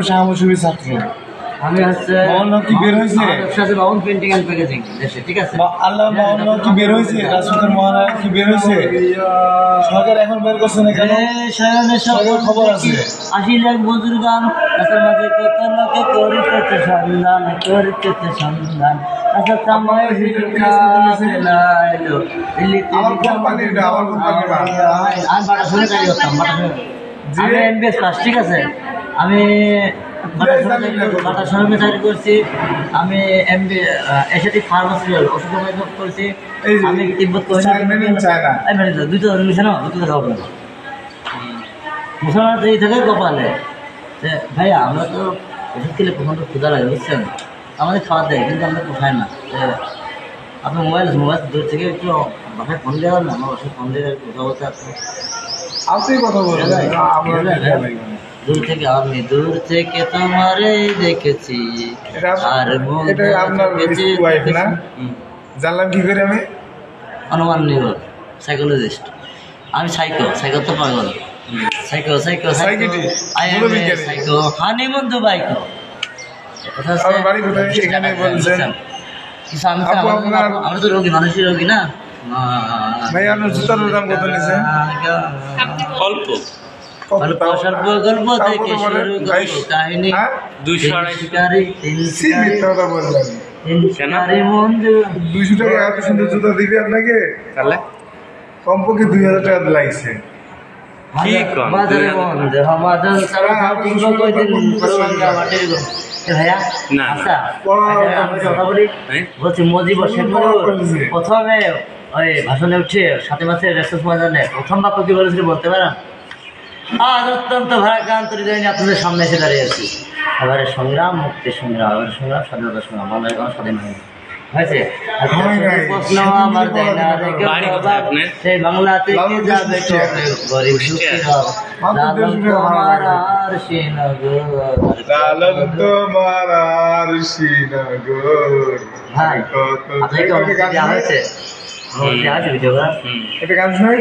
আমি ছাত্র। আমি হচ্ছে কি বের হয়েছে বাউন পেন্টিং এন্ড প্যাকেজিং দেশে, ঠিক আছে? আল্লাহ কি বের হয়েছে, রাজপুতের মহারাজ কি বের হয়েছে, সরকার এখন বের করছে না কেন? সরকার খবর আছে। 80 লাখ মজুর গান তার মাঝে কত লোকে করিতেছে সন্ধান, করিতেছে সন্ধান। আচ্ছা কামাই লাইলো দিল্লিতে আমি বাটা শুনে কাজ করতাম, বাটা শুনে আমি এমবিএস ক্লাস, ঠিক আছে? আমি বাটা শোরুমে চাকরি করছি। আমি এসএটি ফার্মাসিউটিক্যাল ওষুধ করছি। আমি তিব্বত দুটো মিশে না, দুটো কথা বলবো মুসলমান এই থাকে কপালে। ভাইয়া আমরা তো ওষুধ খেলে প্রথম তো ক্ষুধা লাগে, বুঝছেন? আমাদের খাওয়া দেয় কিন্তু আমরা পোষায় না। আপনার মোবাইল দূর থেকে একটু বাসায় ফোন দেওয়া না, আমার বাসায় ফোন দিয়ে কথা বলতে কথা বলে দূর থেকে। আমি দূর থেকে তোমারে দেখেছি আর জানলাম কি করে আমি অনুমান নিব সাইকোলজিস্ট। আমি সাইকো তো পাগল, সাইকো হানিমুন দুবাইকো। আমরা তো রোগী, মানুষের রোগী না ভাই। আপনার জুতার দাম কত নিছে? অল্প গল্প থেকে শুরু গল্প কাহিনী 200 টাকা এত সুন্দর জুতা দিবে আপনাকে? তাহলে কমপক্ষে 2000 টাকা লাগছে। প্রথমে ওই ভাষণে উঠে 7 মাসের রেসপন্স ময়দানে প্রথম বাক্য কি বলেছিল বলতে পারেন? আজ অত্যন্ত ভারাক্রান্ত হৃদয় নিয়ে আপনাদের সামনে এসে দাঁড়িয়ে আছি। এবারে সংগ্রাম, মুক্তির সংগ্রাম, এবারে সংগ্রাম, স্বাধীনতার সংগ্রাম, বাংলাদেশ স্বাধীন হয়েছে। প্রশ্ন আমার দেয় না সেই বাংলা থেকে যাবে গরিব দুঃখীরা, তোমার আর শ্রীনগর। ভাই আপনাকে হয়েছে এটা গান শোনাই।